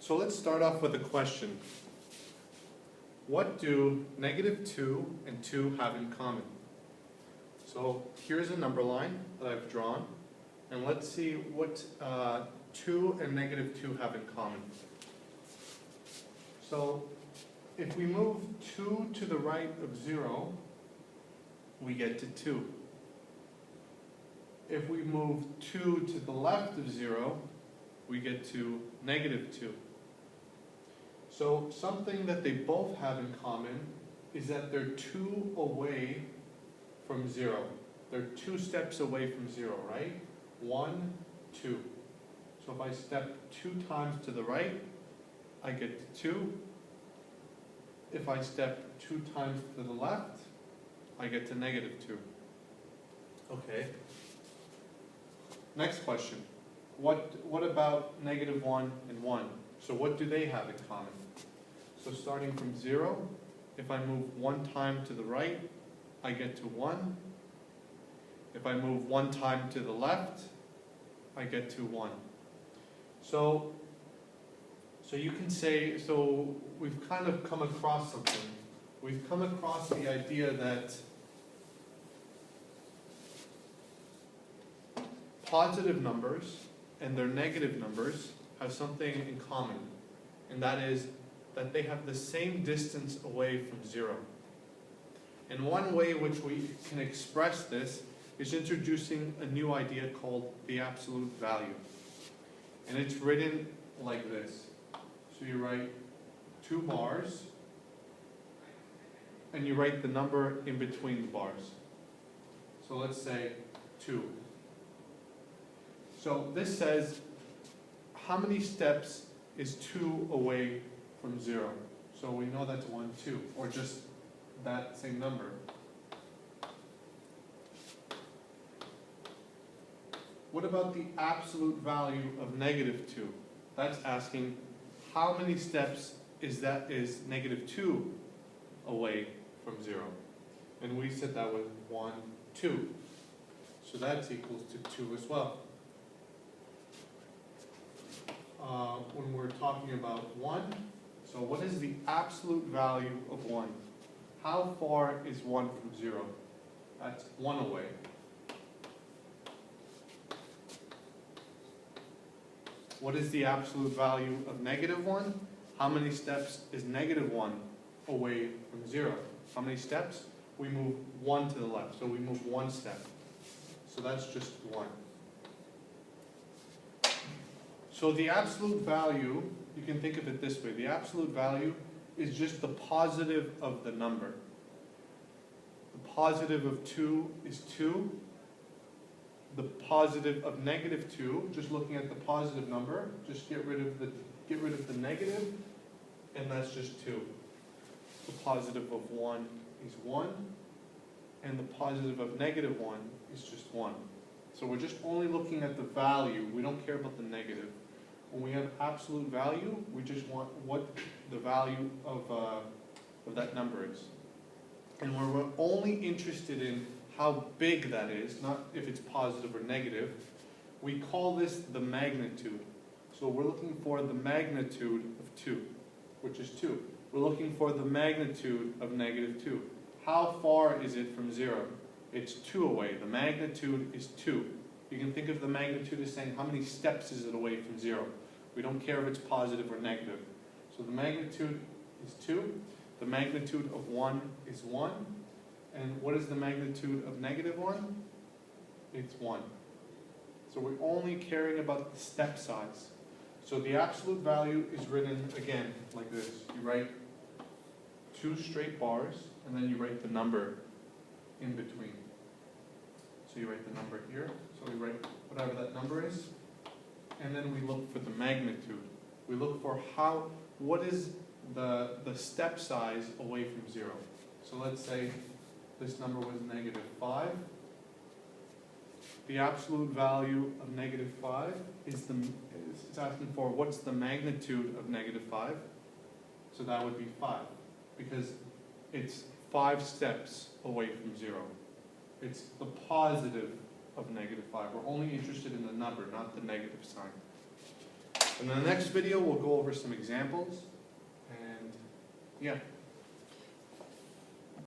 So let's start off with a question. What do -2 and 2 have in common? So here's a number line that I've drawn, and let's see what 2 and -2 have in common. So if we move 2 to the right of 0, we get to 2. If we move 2 to the left of 0, we get to -2. So something that they both have in common is that they're 2 away from 0. They're 2 steps away from 0, right? 1, 2. So if I step 2 times to the right, I get to 2. If I step 2 times to the left, I get to -2. Okay. Next question. What about -1 and 1? So what do they have in common? So starting from 0, if I move 1 time to the right, I get to 1. If I move 1 time to the left, I get to 1. So you can say, so we've kind of come across something. We've come across the idea that positive numbers and their negative numbers have something in common, and that is that they have the same distance away from 0. And one way in which we can express this is introducing a new idea called the absolute value. And it's written like this. So you write 2 bars, and you write the number in between the bars. So let's say 2. So this says, how many steps is 2 away from 0? So we know that's 1, 2, or just that same number. What about the absolute value of -2? That's asking, how many steps is -2 away from 0? And we said that was 1, 2. So that's equals to 2 as well. When we're talking about 1, so what is the absolute value of 1? How far is 1 from 0? That's 1 away. What is the absolute value of -1? How many steps is -1 away from 0? How many steps? We move 1 to the left, so we move 1 step. So that's just 1. So the absolute value, you can think of it this way. The absolute value is just the positive of the number. The positive of 2 is 2. The positive of -2, just looking at the positive number, just get rid of the negative, and that's just 2. The positive of 1 is 1, and the positive of -1 is just 1. So we're just only looking at the value. We don't care about the negative. When we have absolute value, we just want what the value of that number is. And we're only interested in how big that is, not if it's positive or negative. We call this the magnitude. So we're looking for the magnitude of 2, which is 2. We're looking for the magnitude of -2. How far is it from 0? It's 2 away. The magnitude is 2. You can think of the magnitude as saying how many steps is it away from 0. We don't care if it's positive or negative. So the magnitude is 2. The magnitude of 1 is 1. And what is the magnitude of -1? It's 1. So we're only caring about the step size. So the absolute value is written again like this. You write 2 straight bars, and then you write the number in between. So you write the number here. So we write whatever that number is, and then we look for the magnitude. We look for what is the step size away from 0. So let's say this number was -5. The absolute value of -5 is it's asking for what's the magnitude of -5. So that would be 5, because it's 5 steps away from 0. It's the positive of -5. We're only interested in the number, not the negative sign. In the next video, we'll go over some examples, and yeah.